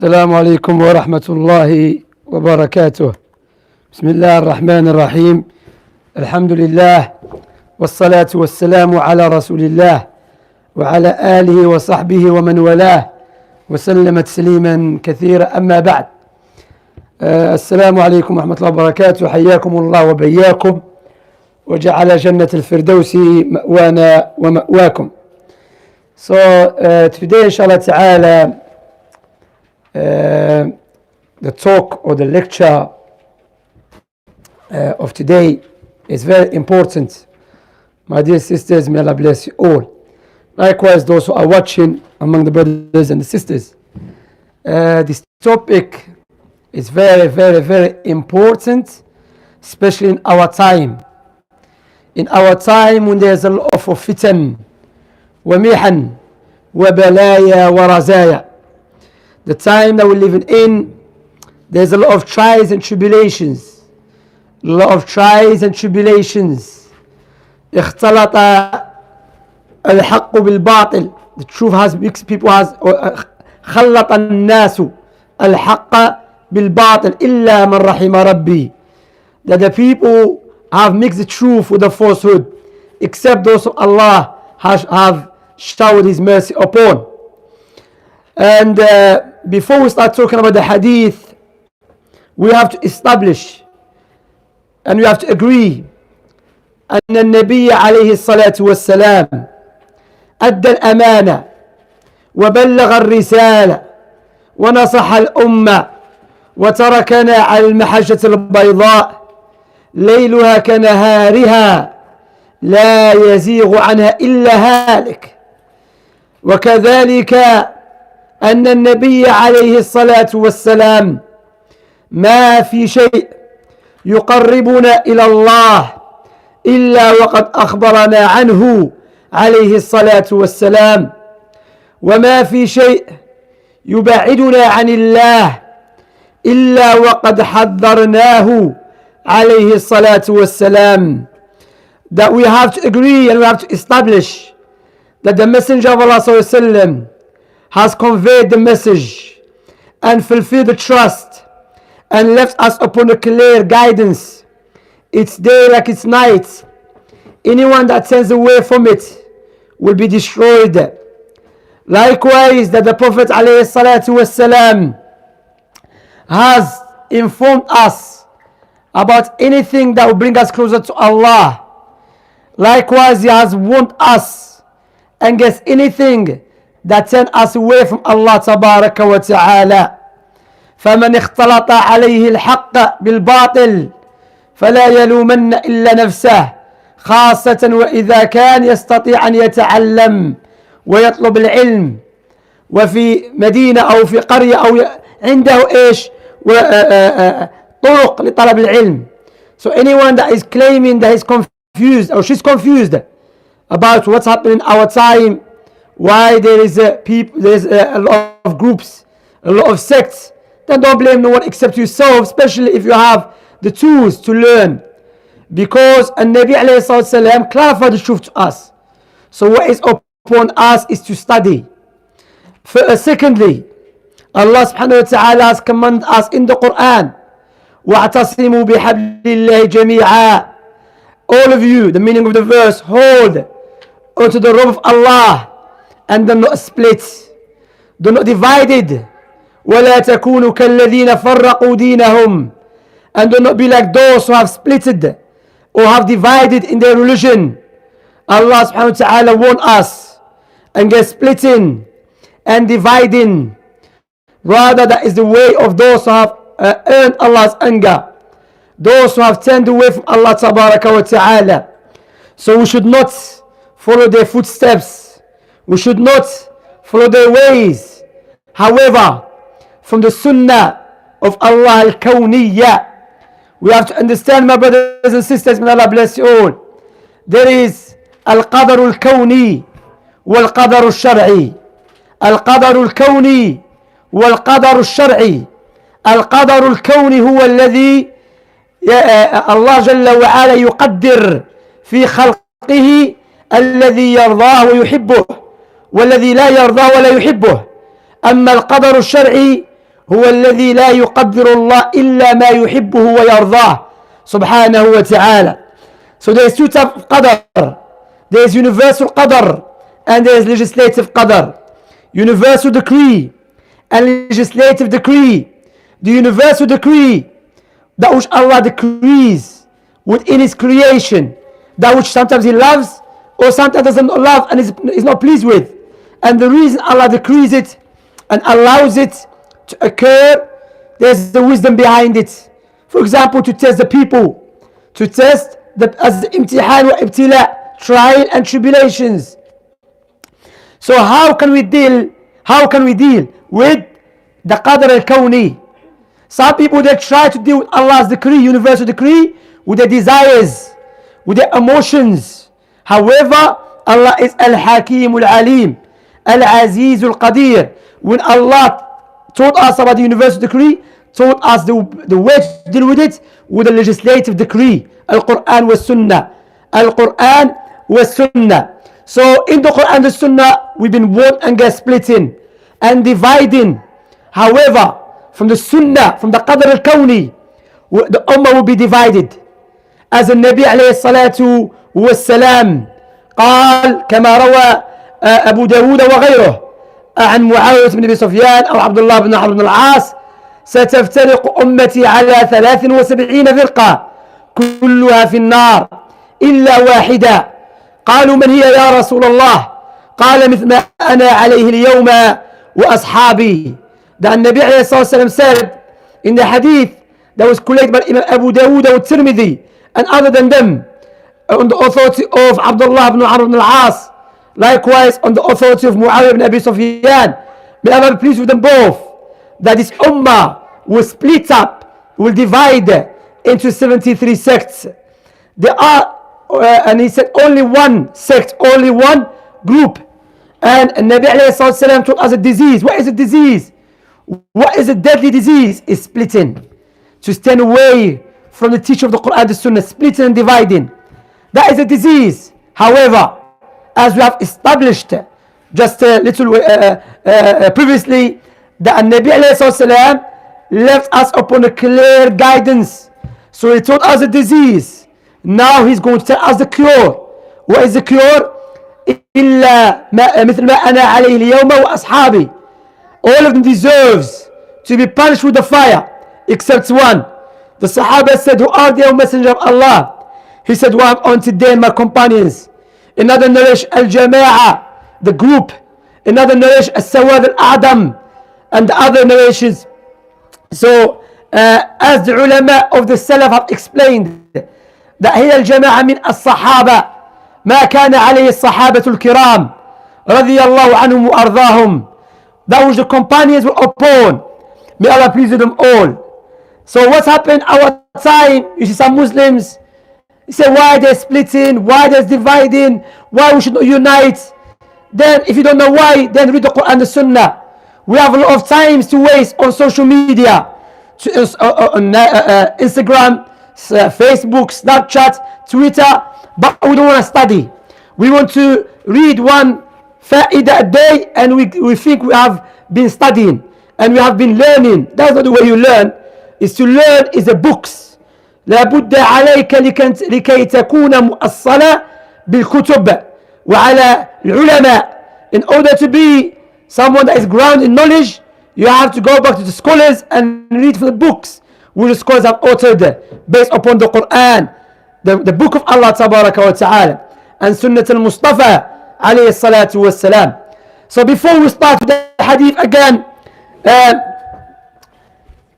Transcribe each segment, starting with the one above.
السلام عليكم ورحمة الله وبركاته. بسم الله الرحمن الرحيم. الحمد لله والصلاة والسلام على رسول الله وعلى آله وصحبه ومن والاه وسلم تسليما كثيرا. أما بعد، السلام عليكم ورحمة الله وبركاته. حياكم الله وبياكم وجعل جنة الفردوس مأوانا ومأواكم. So today inshallah ta'ala the talk or the lecture of today is very important. My dear sisters, may Allah bless you all. Likewise, those who are watching among the brothers and the sisters. This topic is very, very, very important, especially in our time. In our time when there's a lot of fitan, ومحن وبلايا ورزايا. The time that we're living in, there's a lot of trials and tribulations. A lot of trials and tribulations. اختلط الحق بالباطل. The truth has mixed people has خلط الناس الحق بالباطل إلا من رحم ربي. That the people have mixed the truth with the falsehood, except those who Allah have showered His mercy upon. And before we start talking about the hadith, we have to establish and we have to agree أن النبي عليه الصلاة والسلام أدى الأمانة وبلغ الرسالة ونصح الأمة وتركنا على المحجة البيضاء ليلها كنهارها لا يزيغ عنها إلا هالك. وكذلك أن النبي عليه الصلاة والسلام ما في شيء يقربنا إلى الله إلا وقد أخبرنا عنه عليه الصلاة والسلام، وما في شيء يبعدنا عن الله إلا وقد حذرناه عليه الصلاة والسلام. That we have to agree and we have to establish that the Messenger of Allah ﷺ has conveyed the message and fulfilled the trust and left us upon a clear guidance. It's day like it's night. Anyone that turns away from it will be destroyed. Likewise, that the Prophet ﷺ has informed us about anything that will bring us closer to Allah. Likewise, He has warned us against anything that turns us away from Allah تبارك وتعالى. فمن اختلط عليه الحق بالباطل فلا يلومن إلا نفسه، خاصة وإذا كان يستطيع أن يتعلم ويطلب العلم وفي مدينة أو في قرية أو عنده طرق لطلب العلم. So anyone that is claiming that he's confused or she's confused about what's happening in our time, why there is a lot of groups, a lot of sects, then don't blame no one except yourself, especially if you have the tools to learn. Because Nabi alayhi salatu clarified the truth to us. So what is upon us is to study. Secondly, Allah subhanahu wa ta'ala has commanded us in the Quran, وَاعْتَصِمُوا بِحَبْلِ اللَّهِ جَمِيعًا. All of you, the meaning of the verse, hold onto the rope of Allah and do not split, do not divided. وَلَا تَكُونُوا كَالَّذِينَ فَرَّقُوا دِينَهُمْ. And do not be like those who have splitted or have divided in their religion. Allah subhanahu wa ta'ala warned us against splitting and dividing. Rather, that is the way of those who have earned Allah's anger, those who have turned away from Allah tabaraka wa ta'ala. So we should not follow their footsteps, we should not follow their ways. However, from the Sunnah of Allah al-Kawniyya, we have to understand, my brothers and sisters, may Allah bless you all, there is al-Qadar al-Kawni wal-Qadar al-Shar'i. Al-Qadar al-Kawni wal-Qadar al-Shar'i. القدر الكوني هو الذي الله جل وعلا يقدر في خلقه الذي يرضاه ويحبه والذي لا يرضاه ولا يحبه. أما القدر الشرعي هو الذي لا يقدر الله إلا ما يحبه ويرضاه سبحانه وتعالى. So there is two types of qadr. There is universal qadr and there is legislative qadr. Universal decree and legislative decree. The universal decree, that which Allah decrees within His creation, that which sometimes He loves or sometimes doesn't love and is not pleased with. And the reason Allah decrees it and allows it to occur, there's the wisdom behind it. For example, to test the people, to test as imtihan wa ibtila, trial and tribulations. So how can we deal with the qadr al-kawni? Some people, they try to deal with Allah's decree, universal decree, with their desires, with their emotions. However, Allah is al-hakim al-alim, al-aziz al-qadir. When Allah taught us about the universal decree, taught us the way to deal with it with the legislative decree, al-Quran wa Sunnah, al-Quran wa Sunnah. So in the Quran and the Sunnah, we've been warned against splitting and dividing. However, from the Sunnah, from the Qadr al-Kawni, the Ummah will be divided. As the Nabi alayhi salatu wassalam قال كما روى أبو داود وغيره عن معاوية بن أبي سفيان أو عبد الله بن عمرو بن العاص: ستفترق أمتي على 73 فرقة كلها في النار إلا واحدة. قالوا من هي يا رسول الله؟ قال مثل ما أنا عليه اليوم وأصحابي. That Nabi alayhi salatu wasalam said in the hadith that was collected by Imam Abu Dawud and Tirmidhi and other than them, on the authority of Abdullah ibn Amr ibn al-As, likewise on the authority of Muawiyah ibn Abi Sufyan, may Allah be pleased with them both, that this ummah will split up, will divide into 73 sects. There are, and he said, only one sect, only one group. And Nabi alayhi salatu told us a disease. What is a disease? What is a deadly disease? Is splitting. To stand away from the teaching of the Quran and the Sunnah, splitting and dividing. That is a disease. However, as we have established just a little previously, that Nabi alayhi salatu left us upon a clear guidance. So he told us a disease. Now he's going to tell us the cure. What is the cure? إلا مثل ما أنا عليه اليوم وأصحابي. All of them deserves to be punished with the fire except one. The Sahabah said, who are the messenger of Allah? He said, well, I'm on today and my companions. Another narration, al-Jama'ah, the group. Another narration, al-Sawad al-A'dam, and the other narrations. So as the ulama of the Salaf have explained, that هي الجماعة من الصحابة ما كان عليه الصحابة الكرام رضي الله عنهم وأرضاهم. That which the companions were upon. May Allah please with them all. So what's happened our time? You see some Muslims, you say why they're splitting, why they're dividing, why we should not unite. Then if you don't know why, then read the Quran and the Sunnah. We have a lot of times to waste on social media, on Instagram, Facebook, Snapchat, Twitter, but we don't want to study. We want to read one fa'idah a day and we think we have been studying and we have been learning. That's not the way you learn. Is to learn is the books. لابد عليك لكي تكون مؤصلة بالكتب وعلى العلماء. In order to be someone that is grounded in knowledge, you have to go back to the scholars and read from the books which the scholars have authored based upon the Quran, the book of Allah tabaraka wa ta'ala, and Sunnah al-Mustafa alayhi salatu wa salam. So before we start with the hadith again,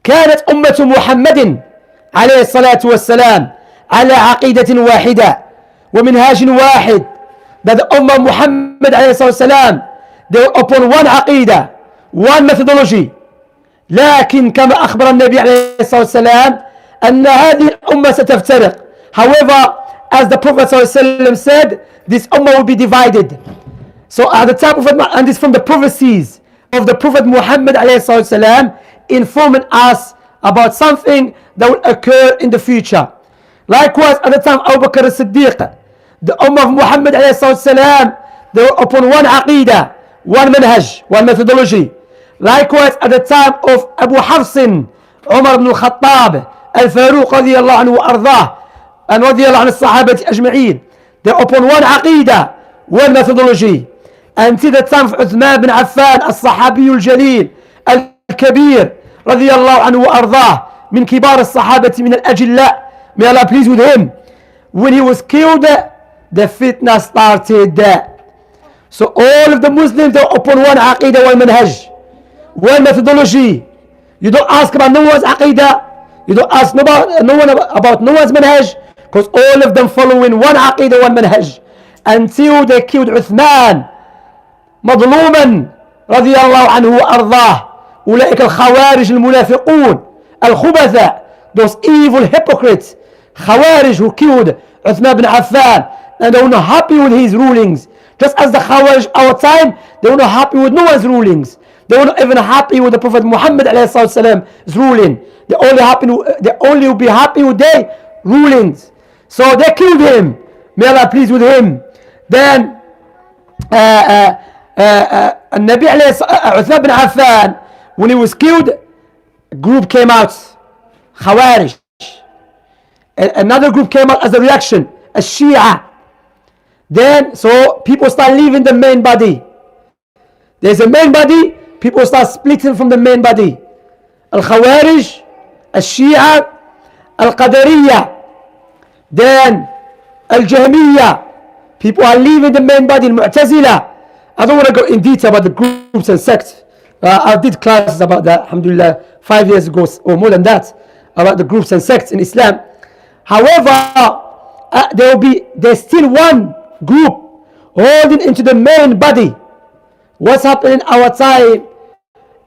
كانت أمة محمد عليه الصلاة والسلام على عقيدة واحدة ومنهاج واحد. That the Ummah Muhammad عليه الصلاة والسلام, they were upon one عقيدة, one methodology. لكن كما أخبر النبي عليه الصلاة والسلام أن هذه الأمة ستفترق. However, as the Prophet صلى الله عليه وسلم said, this Ummah will be divided. So at the time of, and this from the prophecies of the Prophet Muhammad عليه الصلاة والسلام, informing us about something that will occur in the future. Likewise, at the time of Abu Bakr as-Siddiq, the Ummah of Muhammad عليه الصلاة والسلام, they were upon one aqidah, one manhaj, one methodology. Likewise, at the time of Abu Hafsin, Umar ibn al-Khattab, Al-Faruq radiyallahu anhu wa ardah, and radiyallahu anhu Sahabah ajma'een, they're upon one aqidah, one methodology. Until the time of Uthman bin Affan, Al-Sahabi al-Jalil, Al-Kabir, radiyallahu anhu wa ardah, min kibar al-Sahabati min al-Ajilla, may Allah please with him. When he was killed, the fitna started. So all of the Muslims are upon one aqidah, one manhaj, one methodology. You don't ask about no one's aqidah, you don't ask no one about no one's manhaj, because all of them following one aqidah, one manhaj. Until they killed Uthman مظلوما رضي الله عنه وأرضاه. أولئك الخوارج المنافقون الخبثاء, those evil hypocrites, Khawarij, who killed Uthman bin Affan, and they were not happy with his rulings. Just as the Khawarij our time, they were not happy with no one's rulings. They were not even happy with the Prophet Muhammad ﷺ's ruling. They only will be happy with their rulings. So they killed him. May Allah please with him. Then Nabi Uthman bin Affan, when he was killed, a group came out, Khawarij. Another group came out as a reaction, a Shia. Then, so people start leaving the main body. There's a main body, people start splitting from the main body. Al-Khawarij, Al-Shia, Al-Qadariyya, then Al-Jahmiyya. People are leaving the main body, Al-Mu'tazila. I don't want to go in detail about the groups and sects. I did classes about that, alhamdulillah, 5 years ago or more than that, about the groups and sects in Islam. However, there's still one group holding into the main body. What's happening in our time?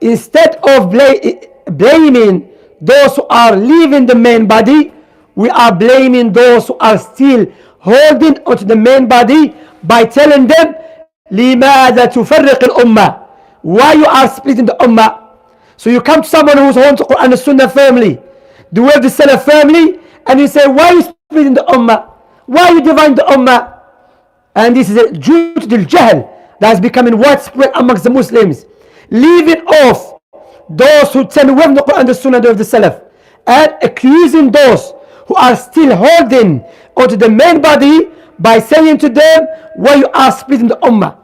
Instead of blaming those who are leaving the main body, we are blaming those who are still holding onto the main body by telling them, لماذا تفرق الأمة? Why you are splitting the ummah? So you come to someone who's holding to Quran and Sunnah firmly, the way of the Salaf family, and you say, why are you splitting the ummah? Why are you dividing the ummah? And this is due to the jahl that is becoming widespread amongst the Muslims, leaving off those who turn away from the Quran and the Sunnah of the Salaf, and accusing those who are still holding onto the main body by saying to them, why you are splitting the ummah?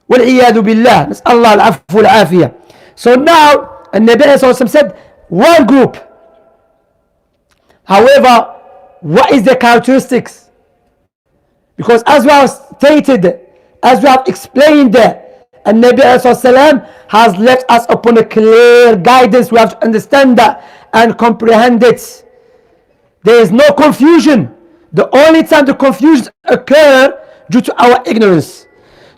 وَالْعِيَاذُ بِاللَّهِ, نسأل الله العفو والعافية. So now, and Nabi ﷺ said, one group. However, what is the characteristics? Because as we have stated, as we have explained, and Nabi ﷺ has left us upon a clear guidance. We have to understand that and comprehend it. There is no confusion. The only time the confusions occur due to our ignorance.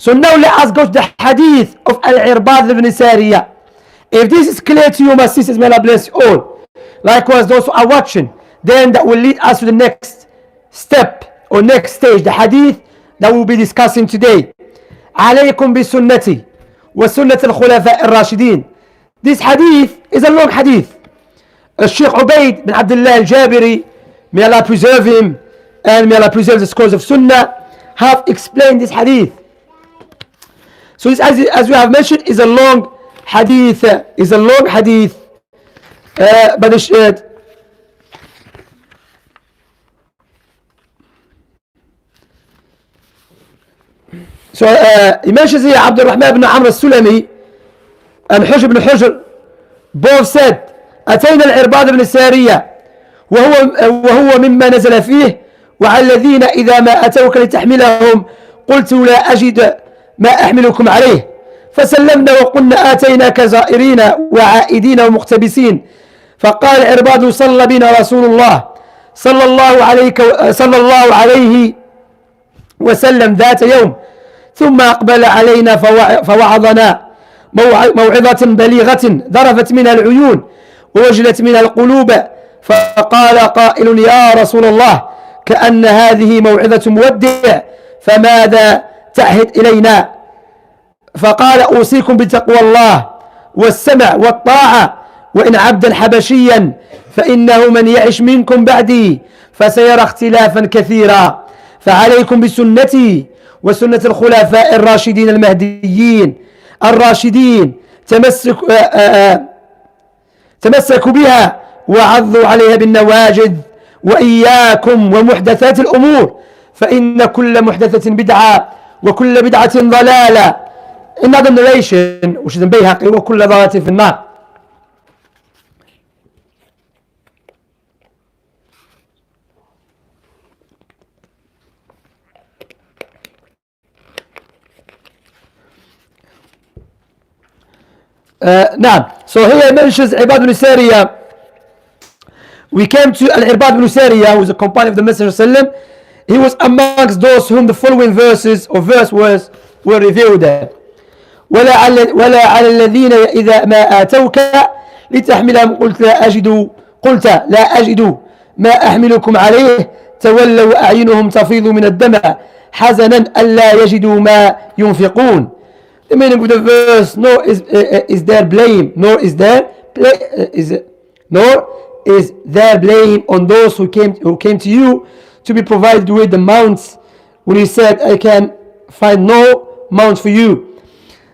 So now let us go to the hadith of Al-Irbad ibn Sariyah. If this is clear to you, my sisters, may Allah bless you all. Likewise, those who are watching, then that will lead us to the next step or next stage, the hadith that we'll be discussing today. عليكم بسنتي وسنة الخلفاء الراشدين. This hadith is a long hadith. Sheikh Ubaid bin Abdullah al-Jabiri, may Allah preserve him and may Allah preserve the scholars of Sunnah, have explained this hadith. So this, as we have mentioned, is a long hadith. But the so he mentions here Abd al-Rahman ibn Amr al-Sulami and Hujr ibn Hujr both said أتينا العرباد بن السارية وهو مما نزل فيه وعلى الذين إذا ما أتوك لتحملهم قلت لا أجد ما أحملكم عليه فسلمنا وقلنا آتيناك زائرين وعائدين ومقتبسين فقال العرباد صلى بنا رسول الله صلى الله عليه وسلم ذات يوم ثم أقبل علينا فوعظنا موعظة بليغة ذرفت منها العيون ووجلت منها القلوب فقال قائل يا رسول الله كأن هذه موعظة مودع فماذا تعهد إلينا؟ فقال أوصيكم بتقوى الله والسمع والطاعة وإن عبدا حبشيا فإنه من يعش منكم بعدي فسيرى اختلافا كثيرا فعليكم بسنتي وسنة الخلفاء الراشدين المهديين الراشدين تمسكوا بها وعضوا عليها بالنواجذ وإياكم ومحدثات الأمور فإن كل محدثة بدعة وكل بدعة ضلالة. Another narration which is in Bayhaqi, وكل ضلالة في النار. نعم. So here mentions Ibad ibn Sariya. We came to Al-Irbad ibn Sariya, who was a companion of the Messenger sallam. He was amongst those whom the following verses or verse was were revealed. ولا على الذين إذا ما آتوك لتحملهم قلت لا أجد ما أحملكم عليه تولوا أعينهم تفيض من الدمع حزنا ألا يجدوا ما ينفقون. The meaning of the verse, nor is there blame, nor is there blame on those who came to you to be provided with the mounts when he said, I can find no mount for you.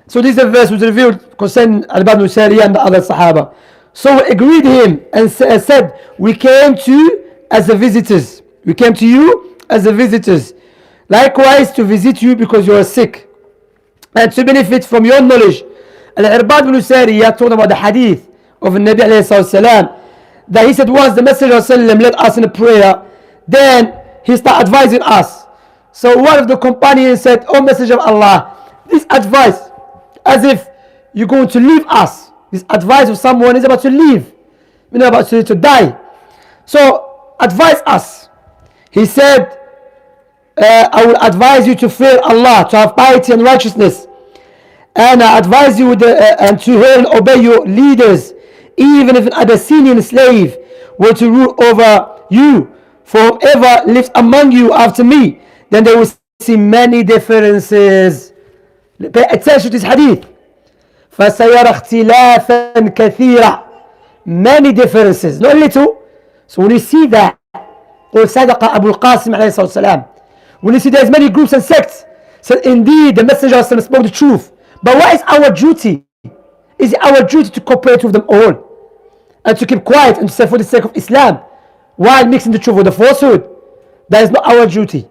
So this verse was revealed concerning Al-Ibad ibn Sariya and the other Sahaba. So we agreed him and said, we came to you as the visitors. We came to you as the visitors. Likewise to visit you because you are sick. And to benefit from your knowledge. Al-Irbad ibn Sariya told about the hadith of the Nabi alayhi salam, that he said once the Messenger sallam led us in a prayer, then he started advising us. So one of the companions said, O Messenger of Allah, this advice, as if you're going to leave us. This advice of someone is about to leave, about to die. So advise us. He said, I will advise you to fear Allah, to have piety and righteousness, and I advise you and to hear and obey your leaders, even if an Abyssinian slave were to rule over you. For whoever lives among you after me, then they will see many differences. Pay attention to this hadith. فَسَيَرَ اخْتِلَافًا كَثِيرًا. Many differences, not little. So when you see that, or Sadaqa Abu al-Qasim alayhi salam, when you see there's many groups and sects, so indeed the Messenger spoke the truth. But what is our duty? Is it our duty to cooperate with them all and to keep quiet and to say for the sake of Islam while mixing the truth with the falsehood? That is not our duty.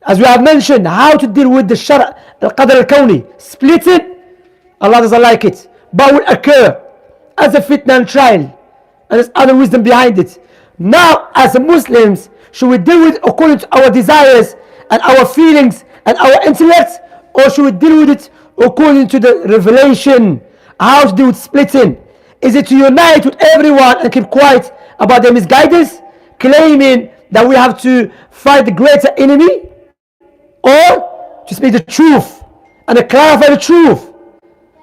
As we have mentioned, how to deal with the Shara, the Qadr al-Kawni, splitting, Allah doesn't like it, but will occur as a fitna and trial, and there's other wisdom behind it. Now, as Muslims, should we deal with it according to our desires and our feelings and our intellect, or should we deal with it according to the revelation? How to deal with splitting? Is it to unite with everyone and keep quiet about their misguidance, claiming that we have to fight the greater enemy, or to speak the truth and to clarify the truth?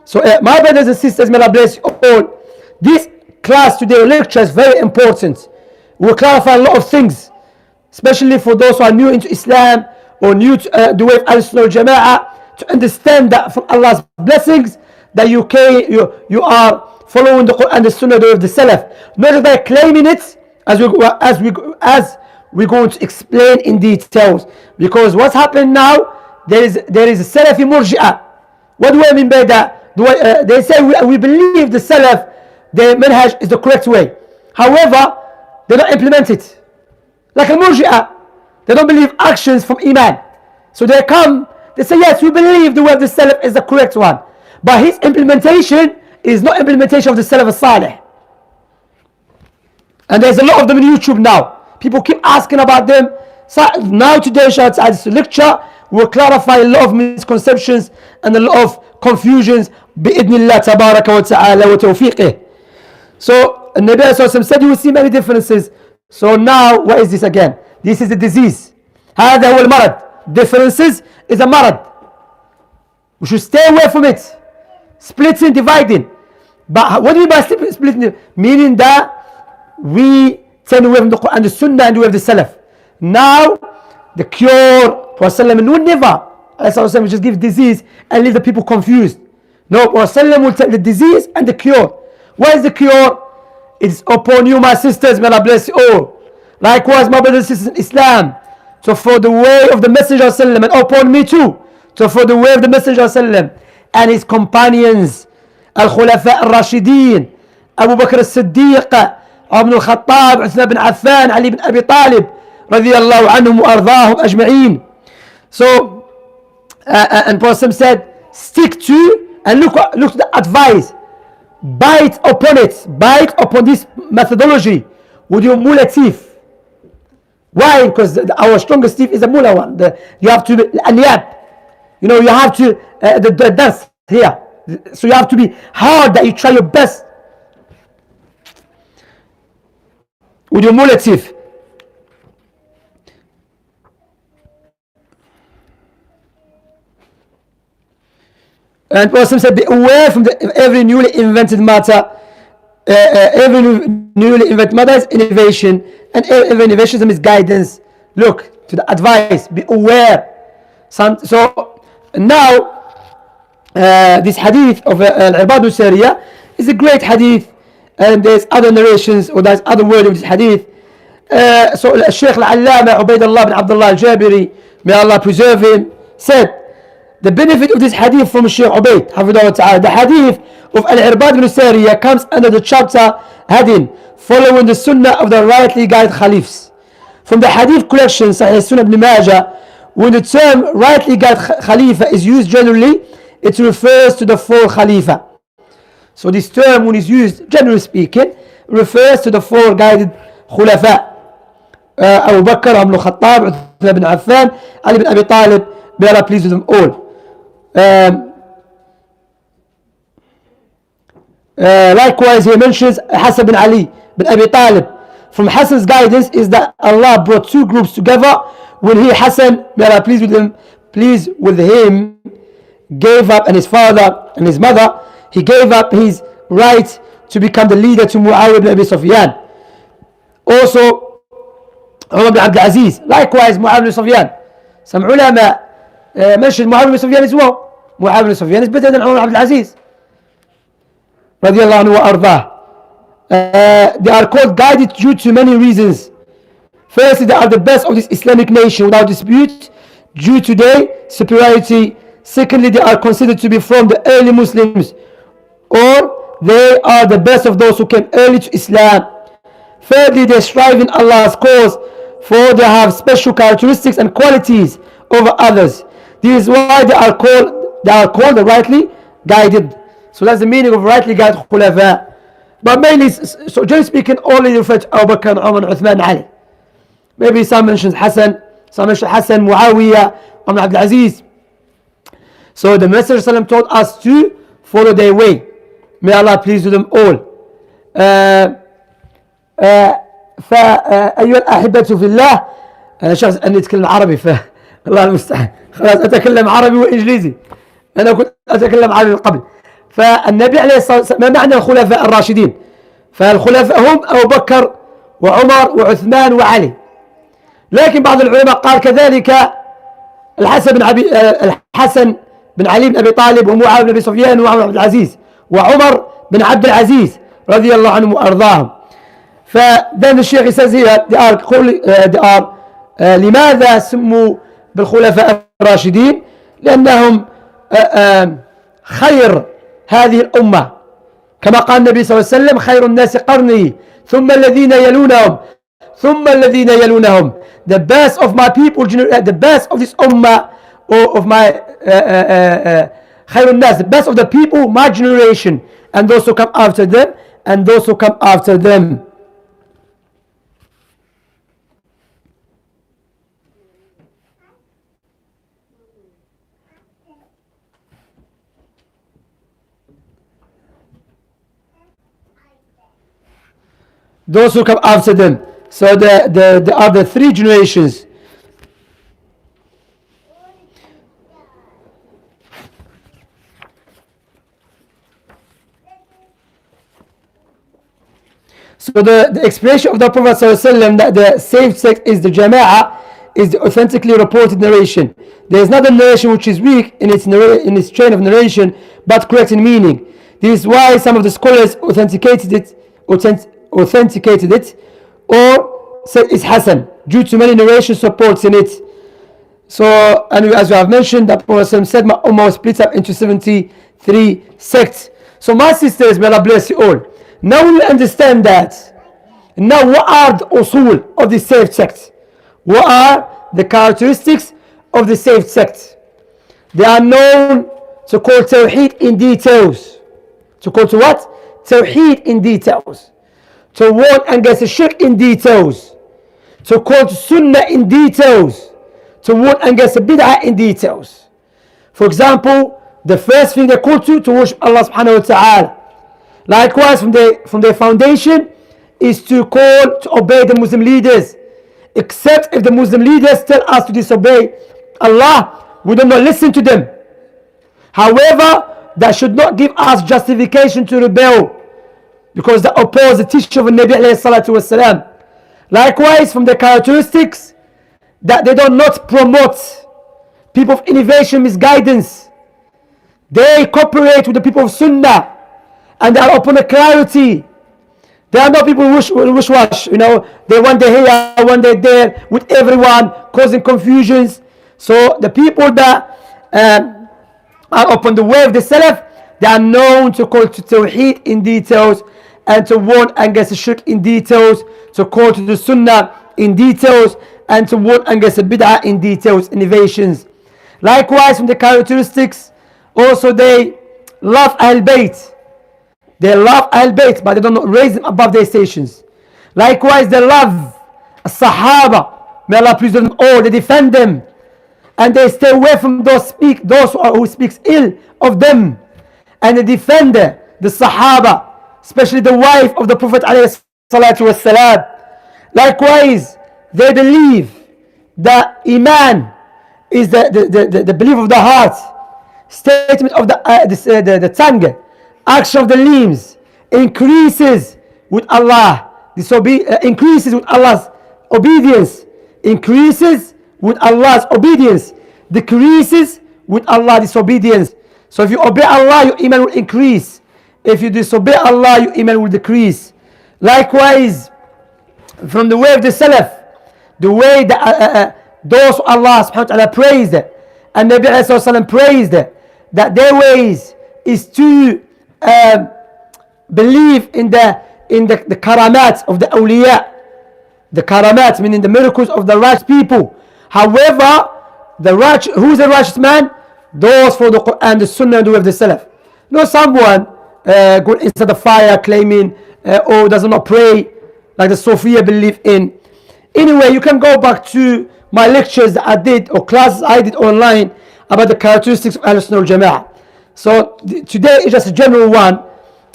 So my brothers and sisters, may Allah bless you all. This class today, lecture, is very important. We'll clarify a lot of things, especially for those who are new into Islam or new to the way of Al-Sunnah al-Jama'ah, to understand that from Allah's blessings that you are following the Quran and the Sunnah of the Salaf, not just by claiming it, as we're going to explain in details. Because what's happened now, there is a Salafi Murji'ah. What do I mean by that? They say we believe the Salaf, their manhaj is the correct way. However, they don't implement it. Like a Murji'ah, they don't believe actions from Imām. So they say, yes, we believe the way of the Salaf is the correct one. But his implementation is not implementation of the Salaf al-Salih. And there's a lot of them on YouTube now. People keep asking about them. So now today, inshallah, this lecture will clarify a lot of misconceptions and a lot of confusions. Bi'idnillah tabaraka wa ta'ala wa tawfiqih. So, Nabi Sallallahu said you will see many differences. So now, what is this again? This is a disease. هذا هو المرض. Differences is a marad. We should stay away from it. Splitting, dividing. But what do you mean by splitting? Meaning that we turn away from the Quran and the Sunnah and away from the Salaf. Now, the cure, Prophet would never, will just give disease and leave the people confused. No, Prophet will tell the disease and the cure. What is the cure? It's upon you, my sisters, may Allah bless you all. Likewise, my brothers and sisters in Islam, to follow the way of the Messenger and upon me too, to follow the way of the Messenger and his companions, الخلفاء الراشدين أبو بكر الصديق عمر بن الخطاب عثمان بن عفان علي بن أبي طالب رضي الله عنهم وأرضاهم أجمعين. So and Prophet said, stick to and look to the advice, bite upon this methodology with your mullah teeth. Why? Because our strongest teeth is the mullah one. You have to al-niyab, you know, you have to the dance here, so you have to be hard, that you try your best with your mullah teeth. And Prophet said, be aware from every newly invented matter. Every newly invented matter is innovation, and every innovation is misguidance. Look to the advice, be aware. So now this hadith of Al-Ibadu Sariya is a great hadith, and there's other narrations, or there's other word of this hadith. So Shaykh Al-Allama Ubaydullah bin Abdullah Al-Jabiri, may Allah preserve him, said, the benefit of this hadith from Shaykh Ubayd, the hadith of Al-Irbad bin Sariya comes under the chapter heading, following the Sunnah of the rightly guided Khalifs. From the hadith collection, Sahih Sunnah ibn Majah, when the term rightly guided Khalifa is used generally, it refers to the four Khalifa. So this term, when it's used, generally speaking, refers to the four guided Khulafa. Abu Bakr, Umar al-Khattab, Uthman bin Affan, Ali bin Abi Talib, may Allah please with them all. Likewise, he mentions Hassan bin Ali bin Abi Talib. From Hassan's guidance is that Allah brought two groups together when he, Hassan, may Allah please with him, gave up, and his father and his mother, he gave up his right to become the leader to Muawiyah ibn Abi Sufyan. Also, Umar ibn Abdul Aziz, likewise Muawiyah ibn Sufyan. Some ulama mentioned Muawiyah ibn Sufyan as well. Muawiyah ibn Sufyan is better than Umar ibn Abdul Aziz, radiyallahu anhu wa ardah. They are called guided due to many reasons. Firstly, they are the best of this Islamic nation without dispute due to their superiority. Secondly, they are considered to be from the early Muslims, or they are the best of those who came early to Islam. Thirdly, they strive in Allah's cause, for they have special characteristics and qualities over others. This is why they are called the rightly guided. So that's the meaning of rightly guided khulafa. But mainly, so generally speaking, only refer to Abu Bakr, Umar, Uthman, and Ali. Maybe some mentions Hassan, Muawiyah, Umar Abdul Aziz. So the Messenger told us to follow their way. May Allah please with them all. فأيها الأحبة في الله، أنا شخص أني أتكلم عربي فالله المستعان، خلاص أتكلم عربي وإنجليزي، أنا كنت أتكلم عربي قبل. فالنبي عليه الصلاة والسلام، ما معنى الخلفاء الراشدين؟ فالخلفاء هم أبو بكر وعمر وعثمان وعلي. لكن بعض العلماء قال كذلك الحسن بن علي بن أبي طالب ومعاوية بن أبي سفيان وعمر بن عبد العزيز وعمر بن عبد العزيز رضي الله عنهم وأرضاهم. فدان الشيخ says here they are لماذا سموا بالخلفاء الراشدين؟ لأنهم خير هذه الأمة، كما قال النبي صلى الله عليه وسلم خير الناس قرني ثم الذين يلونهم ثم الذين يلونهم. The best of my people, the best of this ummah, or of my خير الناس, the best of the people, my generation, and those who come after them, and those who come after them. Those who come after them. So there are the three generations. So the explanation of the Prophet ﷺ that the saved sect is the Jama'ah is the authentically reported narration. There is not a narration which is weak in its chain of narration, but correct in meaning. This is why some of the scholars authenticated it, or said it's Hassan, due to many narration supports in it. So, and as we have mentioned, the Prophet said, my ummah was split up into 73 sects. So my sisters, may Allah bless you all. Now we understand that. Now what are the usul of the saved sect? What are the characteristics of the saved sect? They are known to call Tawheed in details. To call to what? Tawheed in details. To warn against the shirk in details. To call to Sunnah in details. To warn against the bid'ah in details. For example, the first thing they call to worship Allah subhanahu wa ta'ala. Likewise, from their foundation is to call to obey the Muslim leaders. Except if the Muslim leaders tell us to disobey Allah, we do not listen to them. However, that should not give us justification to rebel, because they oppose the teaching of the Nabi alayhi salatu wasalam. Likewise, from the characteristics, that they do not promote people of innovation, misguidance. They cooperate with the people of Sunnah, and they are upon a clarity. They are not people who wish-wash, you know, they one day here, one day there, with everyone, causing confusions. So the people that are upon the way of the Salaf, they are known to call to Tawheed in details, and to warn against the shirk in details, to call to the Sunnah in details, and to warn against the bid'ah in details, innovations. Likewise, from the characteristics, also they love Ahl-Bayt. They love Ahl-Bayt, but they do not raise them above their stations. Likewise, they love Sahabah. May Allah please them all. They defend them, and they stay away from those who speaks ill of them. And they defend the Sahaba, especially the wife of the Prophet alayhi salatu wassalam. Likewise, they believe that Iman is the belief of the heart, statement of the tongue, action of the limbs, increases with Allah, increases with Allah's obedience, increases with Allah's obedience, decreases with Allah's disobedience. So if you obey Allah, your iman will increase. If you disobey Allah, your iman will decrease. Likewise, from the way of the Salaf, the way that those Allah subhanahu wa ta'ala praised, and Nabi ﷺ praised, that their ways is to believe in the karamat of the awliya. The karamat, meaning the miracles of the righteous people. However, who is the righteous man? Those for the Quran, the Sunnah, and the way of the Salaf. Not someone going inside the fire claiming, does not pray, like the Sophia believe in. Anyway, you can go back to my lectures that I did, or classes I did online, about the characteristics of Ahl-Sunnah wal-Jama'ah. So today is just a general one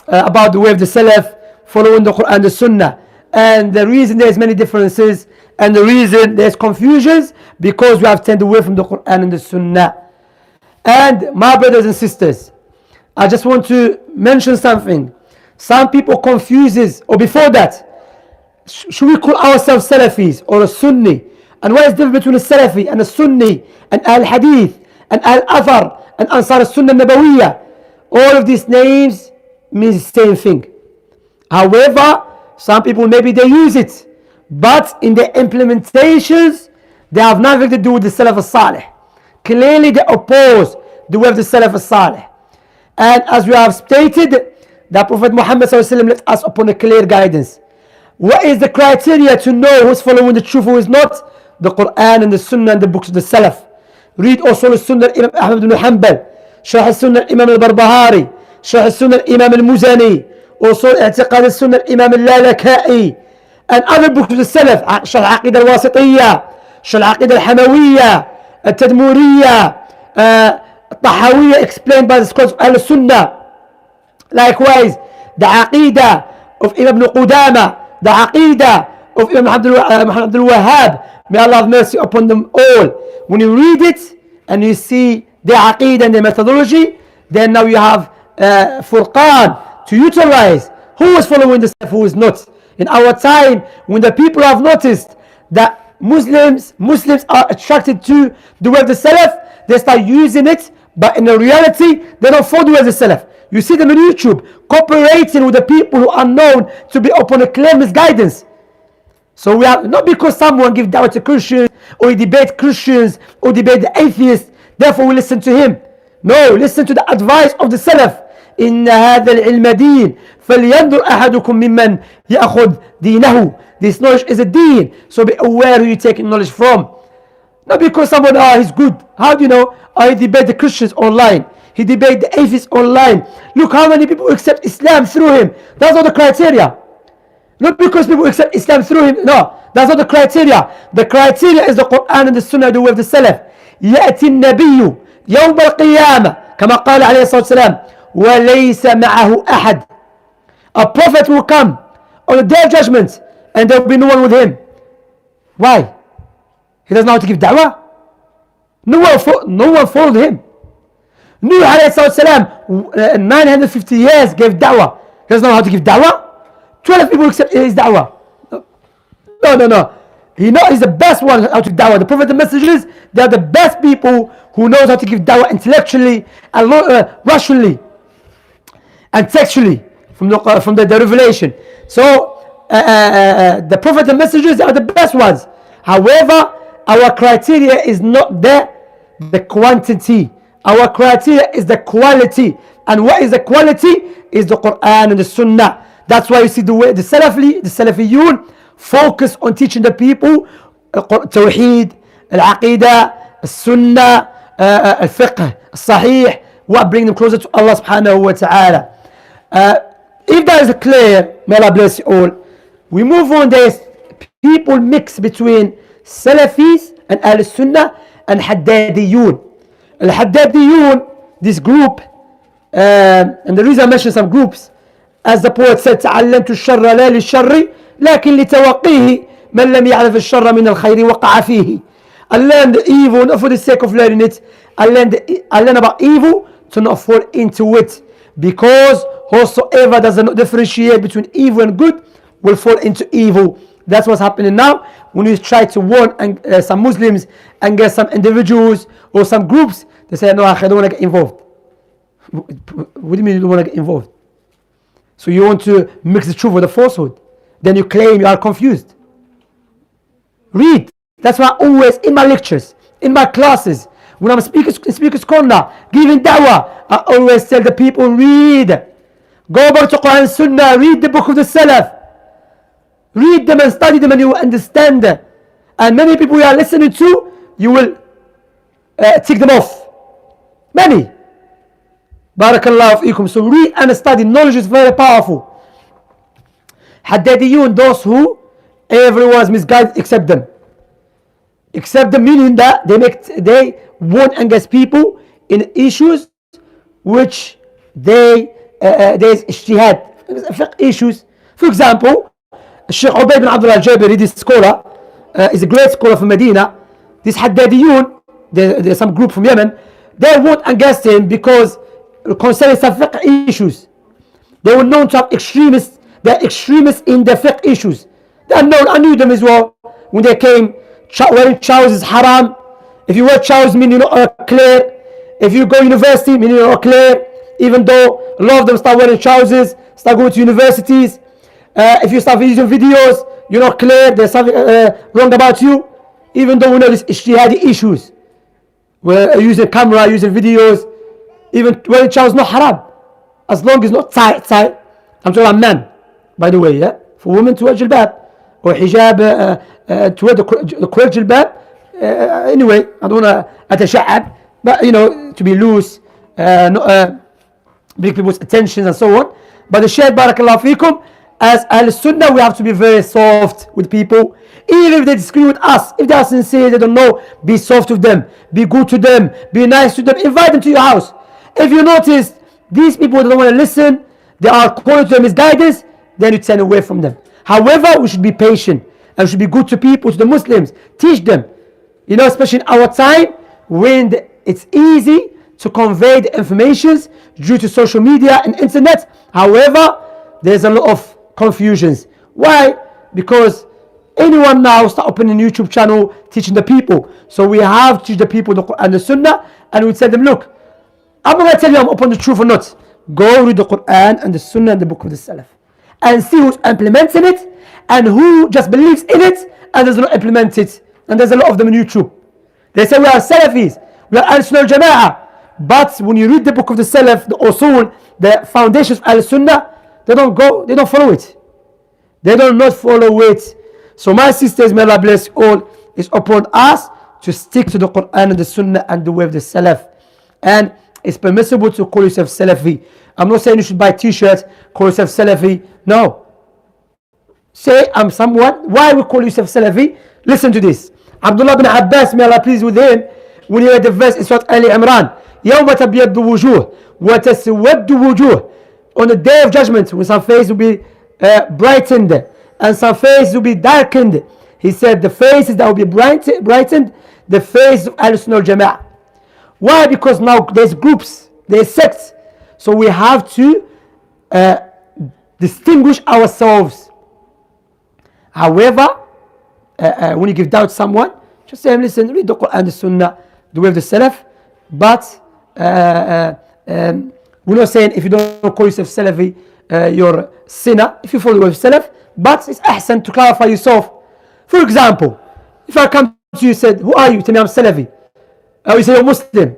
about the way of the Salaf, following the Quran and the Sunnah. And the reason there's many differences, and the reason there's confusions, because we have turned away from the Quran and the Sunnah. And my brothers and sisters, I just want to mention something. Some people confuses, or before that, should we call ourselves Salafis or a Sunni? And what is the difference between a Salafi and a Sunni and Al-Hadith and Al-Athar and Ansar al-Sunnah Nabawiyya? All of these names mean the same thing. However, some people maybe they use it, but in their implementations they have nothing to do with the Salaf al-Salih. Clearly they oppose the way of the Salaf al-Salih. And as we have stated, the Prophet Muhammad ﷺ left us upon a clear guidance. What is the criteria to know who's following the truth, who is not? The Quran and the Sunnah and the books of the Salaf. Read Usul al-Sunnah Imam Ahmad ibn Hanbal, Sharh al-Sunnah Imam al-Barbahari, Sharh al-Sunnah Imam al-Muzani, Usul I'tiqad al-Sunnah Imam al-Lalaka'i, and other books of the Salaf, Sharh al-Aqid al-Wasitiyya, Sharh al-Aqid al-Hamawiyya, al-Tadmuriyya, al-Tahawiyya, explained by the scholars of Ahl-Sunnah. Likewise, the Aqidah of Imam ibn Qudama, the Aqidah of Imam Muhammad Abdul Wahhab, may Allah have mercy upon them all. When you read it and you see the Aqidah and the methodology, then now you have Furqan to utilize who is following the Salaf, who is not. In our time, when the people have noticed that Muslims are attracted to the way of the Salaf, they start using it, but in the reality, they don't follow the way of the Salaf. You see them on YouTube cooperating with the people who are known to be upon a clear misguidance. So we are not because someone gives dawah to Christians, or he debate Christians, or debate the atheists, therefore we listen to him. No, listen to the advice of the Salaf. إن هذا العلم دين فلينظر أحدكم ممن يأخذ دينه. This knowledge is a deen, so be aware who you take knowledge from. Not because someone, he's good. How do you know? He debate the Christians online. He debate the atheists online. Look how many people accept Islam through him. That's not the criteria. Not because people accept Islam through him. No, that's not the criteria. The criteria is the Quran and the Sunnah, the way of the Salaf. يأتي النبي يوم القيامة كما قال عليه الصلاة والسلام وليس معه أحد. A prophet will come on the day of judgment and there will be no one with him. Why? He doesn't know how to give da'wah. No one followed him. Nuh alayhi salam 950 years gave da'wah. He doesn't know how to give da'wah. 12 people accept his da'wah. No. He knows he's the best one how to give da'wah. The Prophet and messengers, they are the best people who knows how to give da'wah intellectually and rationally and textually from the revelation. So the Prophet and messengers are the best ones. However, our criteria is not the quantity. Our criteria is the quality. And what is the quality? Is the Quran and the Sunnah. That's why you see the way the Salafiyun focus on teaching the people Tawheed, Al-Aqidah, Sunnah, Al-Fiqh, Al-Sahih, what bring them closer to Allah subhanahu wa ta'ala. If that is clear, may Allah bless you all. We move on. There's people mix between Salafis and Ahl-Sunnah and Haddadiyun. Al-Haddadiyun, this group, and the reason I mention some groups, as the poet said, تعلمت الشر لا للشر لكن لتوقيه من لم يعرف الشر من الخير وقع فيه. I learned the evil not for the sake of learning it. I learn about evil to not fall into it, because whosoever does not differentiate between evil and good will fall into evil. That's what's happening now. When you try to warn some Muslims and get some individuals or some groups, they say, no, I don't want to get involved. What do you mean you don't want to get involved? So you want to mix the truth with the falsehood. Then you claim you are confused. Read. That's why always in my lectures, in my classes, when I'm in speaker's corner, giving da'wah, I always tell the people, read. Go back to Quran and Sunnah, read the book of the Salaf. Read them and study them and you will understand them. And many people you are listening to, you will tick them off. Many. Barakallahu fiikum. So read and study. Knowledge is very powerful. Haddadiyun, those who everyone is misguided except them. Except the meaning that they warn against people in issues which there's ijtihad, fiqh issues. For example, Sheikh Ubayd bin Abdullah al-Jabiri, this scholar, is a great scholar from Medina. This Haddadiyun, there's some group from Yemen, they warned against him because concerning some fiqh issues. They were known to have extremists. They're extremists in the fiqh issues. They are known. I knew them as well when they came. Wearing trousers is haram. If you wear trousers, mean you're not clear. If you go university, mean you're not clear. Even though a lot of them start wearing trousers, start going to universities. If you start using videos, you're not clear. There's something wrong about you. Even though we know these ijtihadi issues. We're using camera, using videos. Even wearing trousers is not haram. As long as it's not tight. I'm talking about men, by the way, yeah? For women to wear jilbab. Or hijab, to wear the correct jilbab. Anyway, I don't want to atasha'ab, but you know, to be loose, bring people's attention and so on. But the Shaykh, barakallahu fikum, as Ahl-Sunnah, we have to be very soft with people. Even if they disagree with us, if they are sincere, they don't know, be soft with them, be good to them, be nice to them, invite them to your house. If you notice, these people don't want to listen, they are calling to them as guidance, then you turn away from them. However, we should be patient and we should be good to people, to the Muslims, teach them. You know, especially in our time when it's easy to convey the informations due to social media and internet. However, there's a lot of confusions. Why? Because anyone now start opening a YouTube channel teaching the people. So we have to teach the people the Quran and the Sunnah, and we tell them, look, I'm not going to tell you I'm upon the truth or not. Go read the Quran and the Sunnah and the book of the Salaf and see who's implementing it and who just believes in it and does not implement it. And there's a lot of them on YouTube. They say we are Salafis, we are Ahl-Sunnah al-Jama'ah, But when you read the book of the Salaf, the usul, the foundations of Al-Sunnah, they don't follow it. They do not follow it. So my sisters, may Allah bless you all, it's upon us to stick to the Quran and the Sunnah and the way of the Salaf. And it's permissible to call yourself Salafi. I'm not saying you should buy t-shirts, call yourself Salafi. No. Say, I'm someone. Why we call yourself Salafi? Listen to this. Abdullah bin Abbas, may Allah please with him, when he read the verse in Surah Ali Imran, يَوْمَ تَبْيَضُّ وُجُوهُ وَتَسْوَدُّ وُجُوهُ. On the day of judgment, when some face will be brightened and some face will be darkened, he said the faces that will be brightened, the face of Ahl-Sunnah al-Jama'ah. Why? Because now there's groups, there's sects. So we have to distinguish ourselves. However, when you give doubt to someone, just say, listen, read the Quran and the Sunnah, the way of the Salaf. But we're not saying if you don't call yourself Salafi, you're sinner, if you follow the way of Salaf. But it's ahsan to clarify yourself. For example, if I come to you and said, who are you? Tell me I'm Salafi. You say you're Muslim.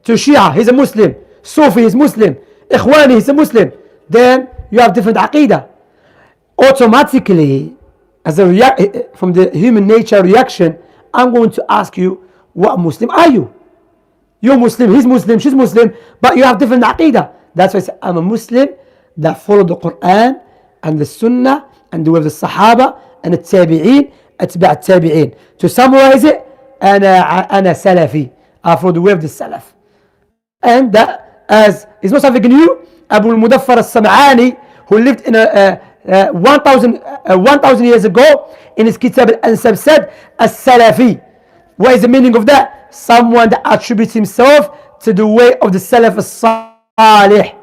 To Shia, he's a Muslim. Sufi, he's Muslim. Ikhwani, he's a Muslim. Then you have different aqidah. Automatically, as a from the human nature reaction, I'm going to ask you, what Muslim are you? You're Muslim, he's Muslim, she's Muslim, but you have different aqidah. That's why I say, I'm a Muslim that follow the Quran and the Sunnah and the way of the Sahabah and the Tabi'een, Atba' Tabi'een. To summarize it, أنا Salafi. I follow the way of the Salaf. And that, as it's not something new, Abu al-Mudaffar al-Sam'ani, who lived in 1,000 years ago, in his Kitab al-Ansab said, As-Salafi. What is the meaning of that? Someone that attributes himself to the way of the Salaf al-Salih.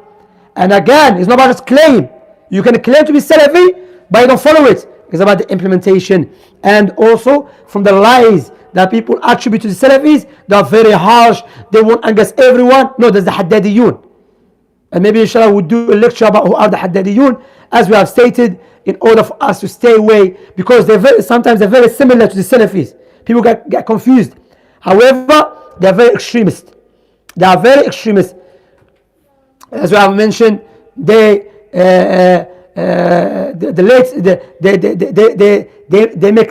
And again, it's not about just claim. You can claim to be Salafi, but you don't follow it. It's about the implementation. And also from the lies that people attribute to the Salafis, they are very harsh, they won't against everyone. No, there's the Haddadiyun. And maybe inshallah we'll do a lecture about who are the Haddadiyun, as we have stated, in order for us to stay away, because sometimes they're very similar to the Salafis. People get confused. However, they're very extremist. They are very extremist. As we have mentioned, they make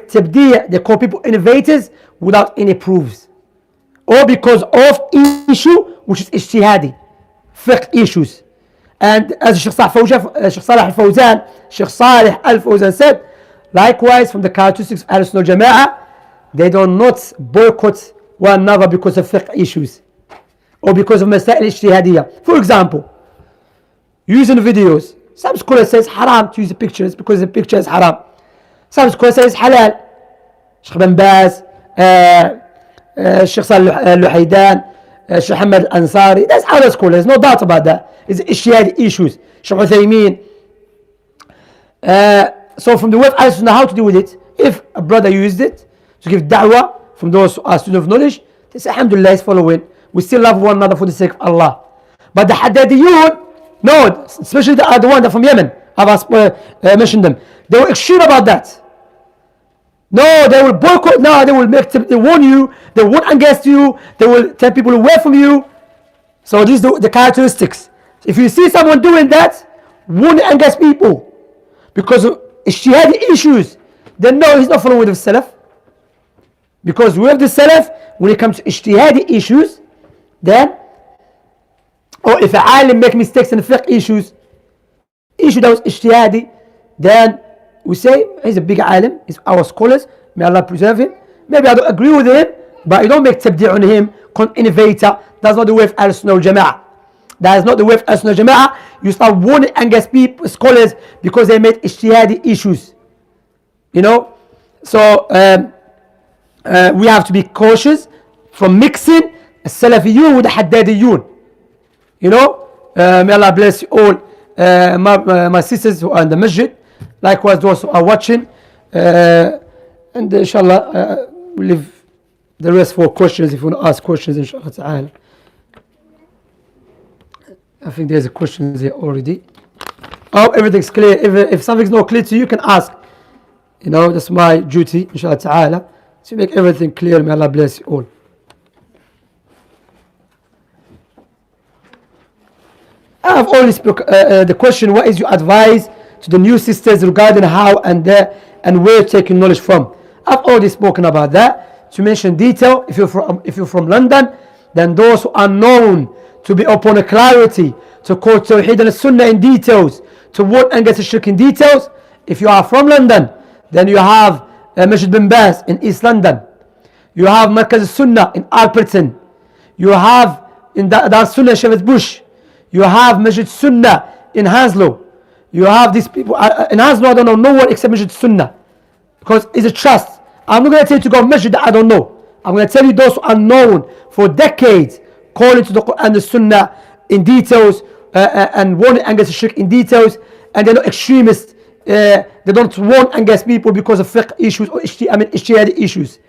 tabdi', they call people innovators without any proofs, or because of issue which is ijtihadi, fiqh issues. And as Sheikh Salih al-Fawzan said, likewise from the characteristics of Ahl-Sunnah al-Jama'ah, they do not boycott one another because of fiqh issues or because of masail ijtihadiyah. For example, using videos, some scholars say it's haram to use the pictures because the picture is haram. Some scholars say it's halal. Sheikh bin Baz, Sheikh Salih al-Luhaydan, Sheikh Muhammad al-Ansari, there's other scholars, no doubt about that. It's ijtihadi issues. Sheikh Uthaymeen. So from the way of Al-Sunnah, how to deal with it? If a brother used it to give da'wah from those who are students of knowledge, they say, alhamdulillah, he's following. We still love one another for the sake of Allah. But the Haddadiyun, no, especially the one that from Yemen, I've mentioned them. They were extreme about that. No, they will boycott. No, they will they warn you. They warn against you. They will tell people away from you. So these are the characteristics. If you see someone doing that, warn against people because of ijtihadi issues, then no, he's not following with the Salaf. Because with the Salaf, when it comes to ijtihadi issues, then, or if a alim make mistakes in fiqh issue that was ijtihadi, then we say he's a big alim, he's our scholars, may Allah preserve him. Maybe I don't agree with him, but you don't make tabdi' on him, innovator. That's not the way of Al-Sunnah al-Jama'ah. That is not the way of Al-Sunnah al-Jama'ah. You start warning against people, scholars, because they made ijtihadi issues. You know? So we have to be cautious from mixing Salafiyun with the Haddadiyun. You know? May Allah bless you all. My sisters who are in the masjid, likewise those who are watching, and inshallah we'll leave the rest for questions if you want to ask questions, inshallah ta'ala. I think there's a question there already. Oh, everything's clear. If something's not clear to you, you can ask. You know, that's my duty, inshallah ta'ala, to make everything clear. May Allah bless you all. I have already spoke the question, what is your advice to the new sisters regarding how and where taking knowledge from? I've already spoken about that. To mention detail, if you're from London, then those who are known to be upon a clarity, to quote Tawheed and Sunnah in details, to warn against shirk in details. If you are from London, then you have Masjid bin Baz in East London. You have Markaz Sunnah in Alperton. You have in DaaruSsunnah Shepherd's Bush. You have Masjid Sunnah in Hounslow. You have these people in Hounslow. I don't know no one except Masjid Sunnah, because it's a trust. I'm not going to tell you to go Masjid that I don't know. I'm going to tell you those who are known for decades, calling to the Quran and the Sunnah in details, and warning against shirk in details, and they're not extremists. They don't warn against people because of fiqh issues or ijtihadi issues.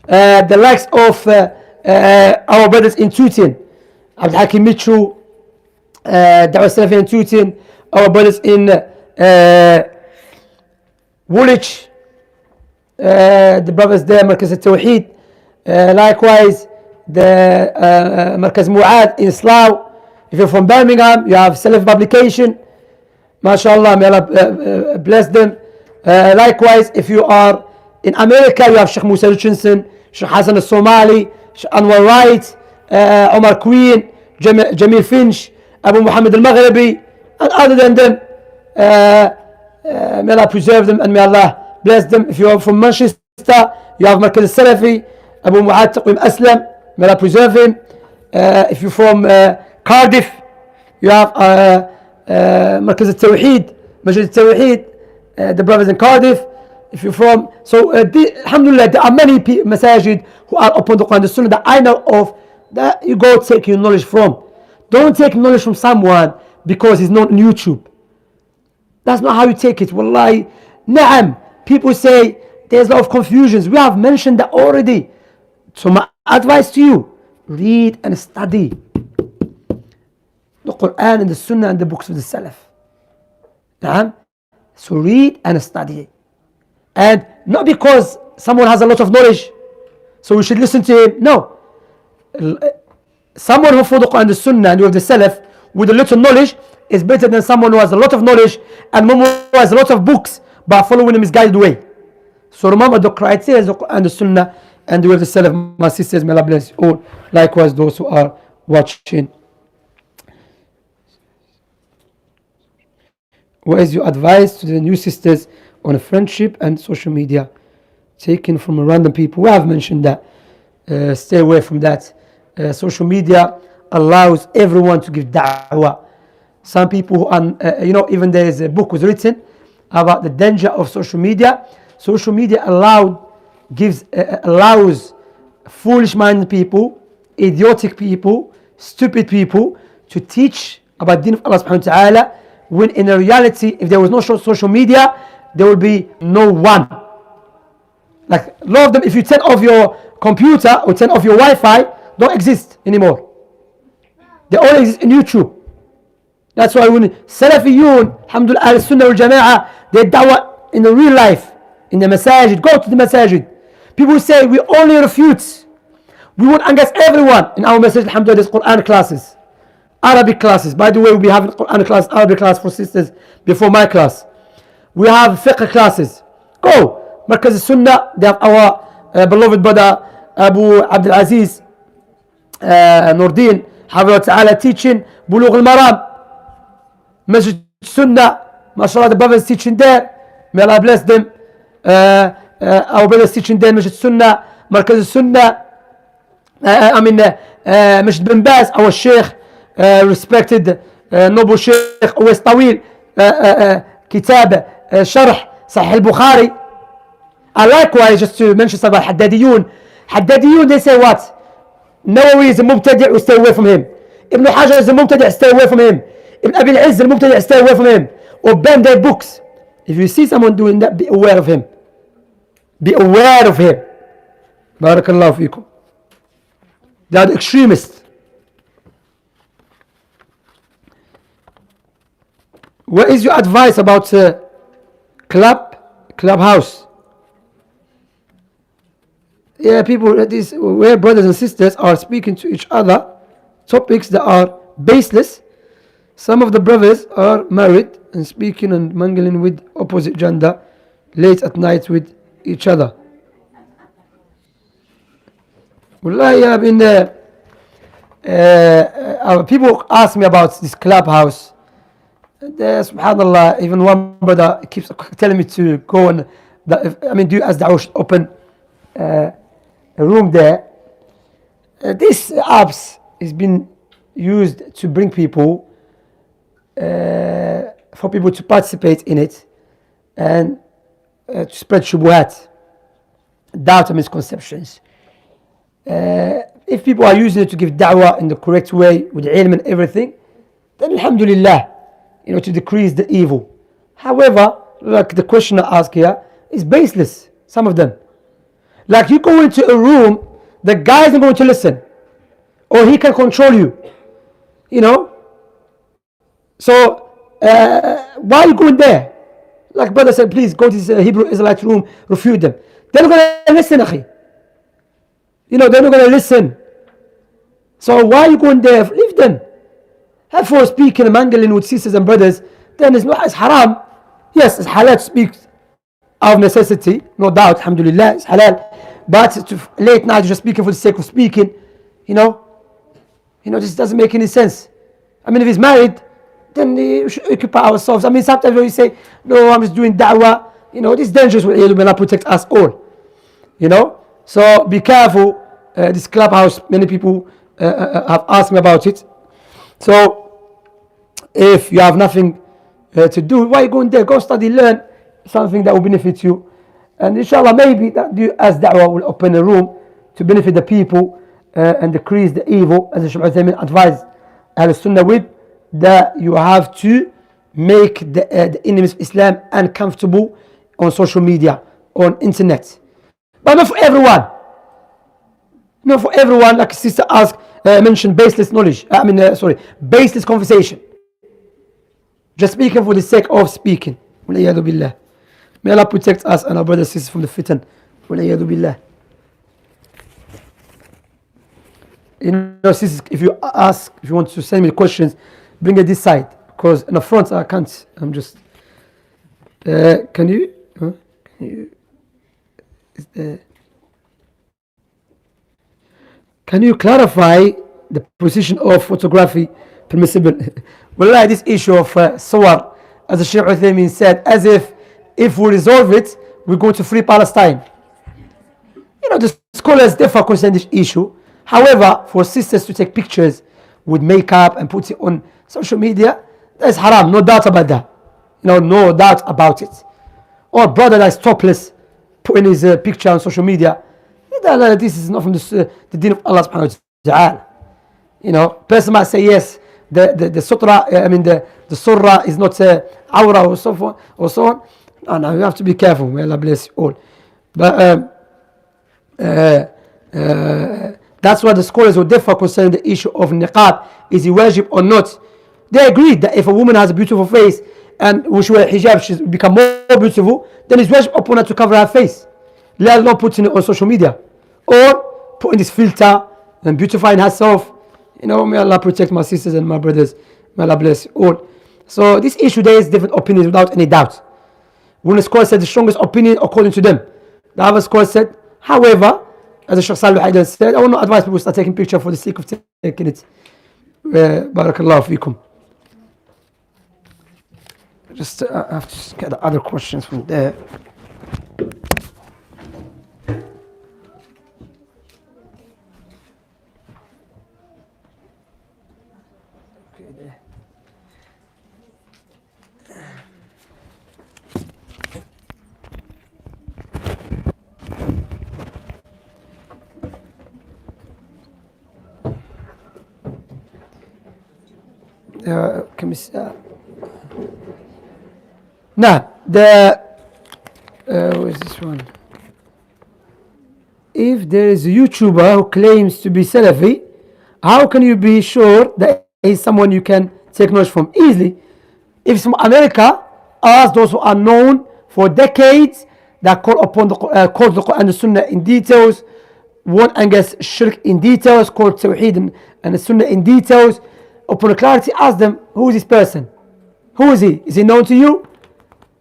The likes of our brothers in Tooting, Abdul Hakim Mitchell, Dawah Salafi in Tooting, our brothers in Woolwich, the brothers there, Markaz al-Tawheed, likewise the Markaz Mu'ad in Slough. If you're from Birmingham, you have Salaf publication, mashallah, may Allah bless them. Likewise, if you are in America, you have Sheikh Musa Richardson, Sheikh Hassan al-Somali, Sheikh Anwar Wright, Omar Queen, Jamil Finch, Abu Muhammad al-Maghribi, and other than them, may Allah preserve them and may Allah bless them. If you are from Manchester, you have Markaz al-Salafi, Abu Mu'ad Taqwim Aslam, may Allah preserve him. If you're from Cardiff, you have Markaz al-Tawheed, Masjid al-Tawheed, the brothers in Cardiff. If you're from, so alhamdulillah, there are many masajid who are upon the Quran and the Sunnah that I know of, that you go take your knowledge from. Don't take knowledge from someone because he's not on YouTube. That's not how you take it. Wallahi, na'am. People say there's a lot of confusions. We have mentioned that already. So my advice to you, read and study the Quran and the Sunnah and the books of the Salaf. Na'am. So read and study it. And not because someone has a lot of knowledge, so we should listen to him. No. Someone who follows the Quran and the Sunnah and with the Salaf with a little knowledge is better than someone who has a lot of knowledge and who has a lot of books but following a misguided way. So remember the criteria is the Quran and the Sunnah and with the Salaf. My sisters, may Allah bless you all. Likewise those who are watching. What is your advice to the new sisters on friendship and social media taken from random people? We have mentioned that. Stay away from that. Social media allows everyone to give da'wah. Some people who are, even there is a book was written about the danger of social media. Social media allows foolish-minded people, idiotic people, stupid people to teach about the deen of Allah subhanahu wa ta'ala, when in reality, if there was no social media, there will be no one. Like a lot of them, if you turn off your computer or turn off your Wi-Fi, don't exist anymore. They all exist in YouTube. That's why when Salafiyun, alhamdulillah, Al-Sunnah wal-Jama'ah, they da'wah in the real life, in the masajid, go to the masajid. People say we only refute. We won't against everyone. In our masajid, alhamdulillah, there's Quran classes, Arabic classes. By the way, we'll be having Quran class, Arabic class for sisters before my class. We have fiqh classes. Go. Markaz al-Sunnah, they have our beloved brother Abu Abdul Aziz Nordin, Hafidhahullah Ta'ala, teaching Bulugh al-Maram. Masjid Sunnah, mashallah, the brothers teaching there. May Allah bless them. Our brothers teaching there, Masjid Sunnah, Markaz al-Sunnah. Masjid bin Baz, our Sheikh, respected noble Sheikh Uwais Tawil, Kitab Sharh Sahih al-Bukhari. And likewise, just to mention some about Haddadiyun. Haddadiyun, they say what? Nawawi is a mubtadi', we stay away from him. Ibn Hajar is a mubtadi', stay away from him. Ibn Abi al-Izz is a mubtadi', stay away from him. Or ban their books. If you see someone doing that, be aware of him. Be aware of him. Barakallahu feekum. They are the extremists. What is your advice about clubhouse? Yeah, people, where brothers and sisters are speaking to each other, topics that are baseless, Some of the brothers are married and speaking and mingling with opposite gender late at night with each other. Wallahi, I've been people ask me about this clubhouse. Subhanallah, even one brother keeps telling me to go and do as Dawah should open a room there. This apps has been used to bring people, for people to participate in it and to spread shubuhat, doubt and misconceptions. If people are using it to give da'wah in the correct way with ilm and everything, then alhamdulillah, to decrease the evil. However, like the question I ask here is baseless, some of them. Like you go into a room, the guy isn't going to listen, or he can control you, So, why are you going there? Like brother said, please go to this Hebrew Israelite room, refute them. They're not going to listen, akhi. They're not going to listen. So why are you going there? Leave them. Have for speaking and mangling with sisters and brothers, then it's haram. Yes, it's halal to speak out of necessity, no doubt, alhamdulillah, it's halal. But late night, just speaking for the sake of speaking, this doesn't make any sense. If he's married, then we should occupy ourselves. Sometimes when we say, no, I'm just doing da'wah, this is dangerous. May Allah protect us all. So be careful. This clubhouse, many people have asked me about it. So if you have nothing to do, why are you going there? Go study, learn something that will benefit you. And inshallah, maybe that you as da'wah will open a room to benefit the people and decrease the evil, as the Shaykh Uthaymin advised Ahl-Sunnah with, that you have to make the enemies of Islam uncomfortable on social media, on internet. But not for everyone. Not for everyone, like sister asked, mentioned baseless knowledge. Baseless conversation. Just speaking for the sake of speaking. Waliyadu billah. May Allah protect us and our brothers and sisters from the fitan. Waliyadu billah. Sisters, if you want to send me questions, bring it this side, because in the front I can't. I'm just. Can you? Can you clarify the position of photography permissible? Well, this issue of sawar, as the Shaykh Uthaymin said, as if we resolve it, we're going to free Palestine. The scholars differ concerning this issue. However, for sisters to take pictures with makeup and put it on social media, that's haram, no doubt about that. No doubt about it. Or a brother that's topless, putting his picture on social media, this is not from the deen of Allah subhanahu wa ta'ala. Person might say yes, the sutra, the surah is not awra or so on. No, you have to be careful. May Allah bless you all. But that's why the scholars will differ concerning the issue of niqab. Is it wajib or not? They agreed that if a woman has a beautiful face and when she wears hijab, she's become more beautiful, then it's wajib upon her to cover her face. Let alone putting it on social media or putting this filter and beautifying herself. May Allah protect my sisters and my brothers. May Allah bless you all. So this issue, there is different opinions without any doubt. One scholar said the strongest opinion according to them. The other scholar said, however, as the Shaykh Salih said, I will not advise people to start taking pictures for the sake of taking it. Barakallahu feekum. Just I have to get the other questions from there. Now, where is this one? If there is a YouTuber who claims to be Salafi, how can you be sure that he's someone you can take knowledge from easily? If some America asks those who are known for decades that call upon the Quran and the Sunnah in details, warn against shirk in details, called Tawheed and the Sunnah in details, upon clarity, ask them, who is this person? Who is he? Is he known to you?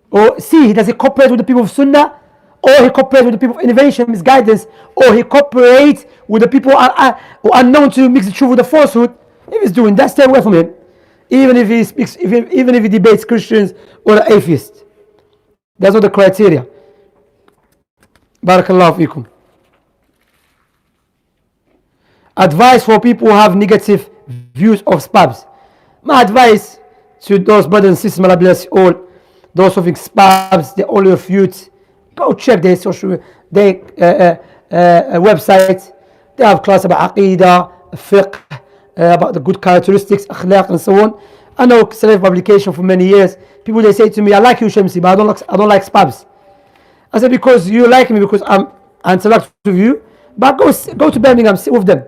Or see, does he cooperate with the people of Sunnah? Or he cooperates with the people of innovation, misguidance? Or he cooperates with the people who are known to mix the truth with the falsehood? If he's doing that, stay away from him. Even if he speaks, even if he debates Christians or atheists. That's not the criteria. Barakallahu fikum. Advice for people who have negative views of spabs. My advice to those brothers and sisters, may Allah bless you all, those who think spabs, they all refute, go check their social, their website. They have class about aqidah, fiqh, about the good characteristics, akhlaq and so on. I know Salaf publication for many years. People, they say to me, I like you, Shamsi, but I don't like spabs. I said, because you like me, because I'm interact with you, but go to Birmingham, sit with them.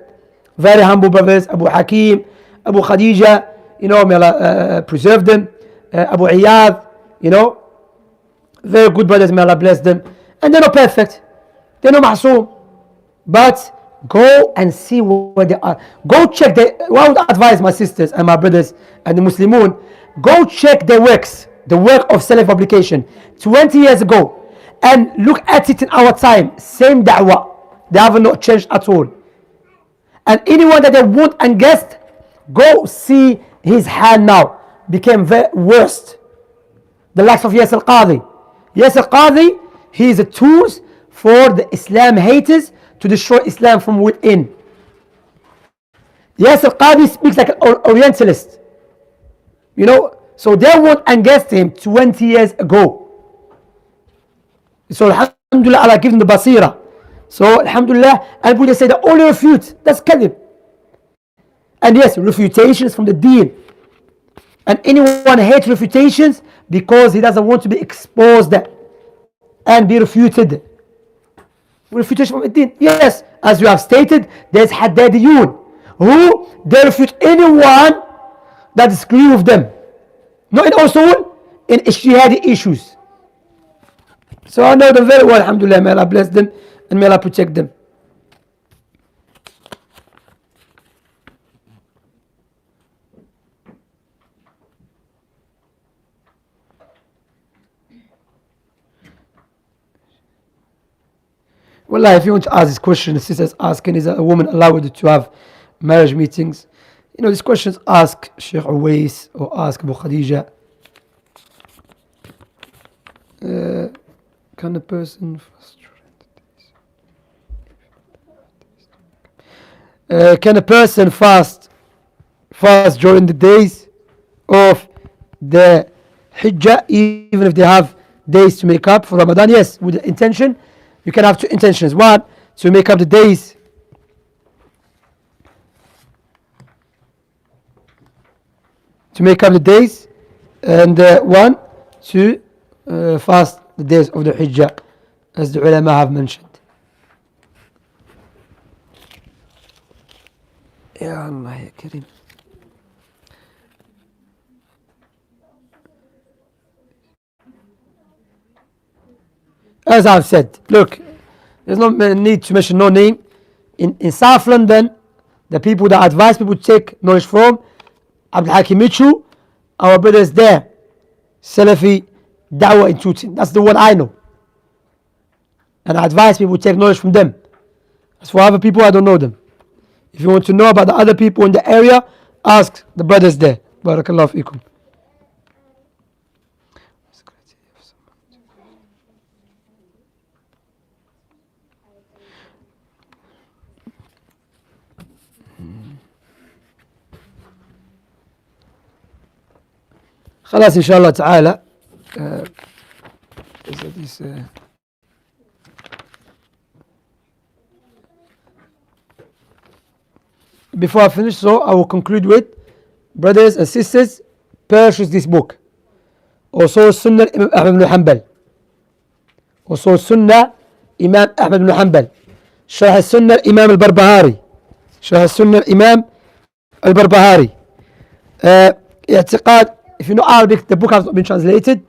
Very humble brothers, Abu Hakim, Abu Khadija, may Allah preserve them, Abu Iyad, very good brothers, may Allah bless them. And they're not perfect, they're not ma'soom, but go and see where they are. Go check what I would advise my sisters and my brothers and the Muslimun, go check their works, the work of Salaf publication 20 years ago, and look at it in our time, same da'wah, they have not changed at all. And anyone that they want and guessed, go see his hand now became very worst. The likes of Yasir Qadhi. Yasir Qadhi, he is a tool for the Islam haters to destroy Islam from within. Yasir Qadhi speaks like an Orientalist. So they want and guessed him 20 years ago. So alhamdulillah, Allah gives him the basira. So alhamdulillah, and people say that only refute, that's kadhib. And yes, refutations from the deen. And anyone hates refutations because he doesn't want to be exposed and be refuted. Refutation from the deen. Yes, as you have stated, there's haddadiyun, who they refute anyone that disagrees with them. Not in usul, in ijtihadi issues. So I know them very well, alhamdulillah, may Allah bless them and may Allah protect them. Well, if you want to ask this question, the sister's asking, is a woman allowed to have marriage meetings? These questions ask Sheikh Uwais or ask Abu Khadija. Can a person fast during the days of the Hijjah, even if they have days to make up for Ramadan? Yes, with the intention. You can have two intentions. One, to make up the days. And one, to fast the days of the Hijjah, as the ulama have mentioned. Ya Allah, ya Kareem. As I've said, look, there's no need to mention no name. In South London, the people that advise people to take knowledge from, Abdul Hakim Michu, our brothers there, Salafi, Dawah in Tooting. That's the one I know. And I advise people to take knowledge from them. As for other people, I don't know them. If you want to know about the other people in the area, ask the brothers there. Barakallahu fikum. خلاص إن شاء الله تعالى. Before I finish, so I will conclude with, brothers and sisters, purchase this book. Also Sunnah Imam Ahmad ibn Hanbal. Also Sunnah Imam Ahmad ibn Hanbal. Sharh Sunnah Imam al-Barbahari. Sharh Sunnah Imam al-Barbahari. اعتقاد. If you know Arabic, the book has not been translated.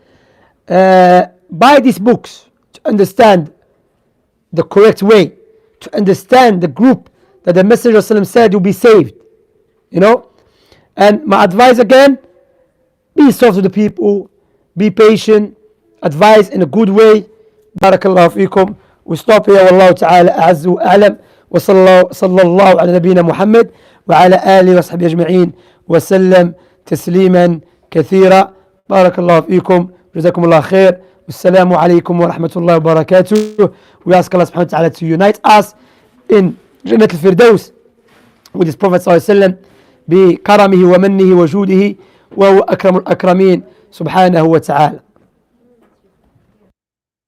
Buy these books to understand the correct way, to understand the group that the Messenger of Islam said will be saved. And my advice again, be soft to the people, be patient, advise in a good way. Barakallahu fikum. We stop here. Wallahu ta'ala a'azzu wa a'lam. وصلى الله على نبينا محمد وعلى آله وصحبه أجمعين وسلم تسليما كثيرا. بارك الله فيكم. جزاكم الله خير. والسلام عليكم ورحمة الله وبركاته. We ask Allah subhanahu wa ta'ala to unite us in Jannat al-Firdaus with his Prophet صلى الله عليه وسلم بكرمه ومنه وجوده وهو أكرم الأكرمين سبحانه وتعالى.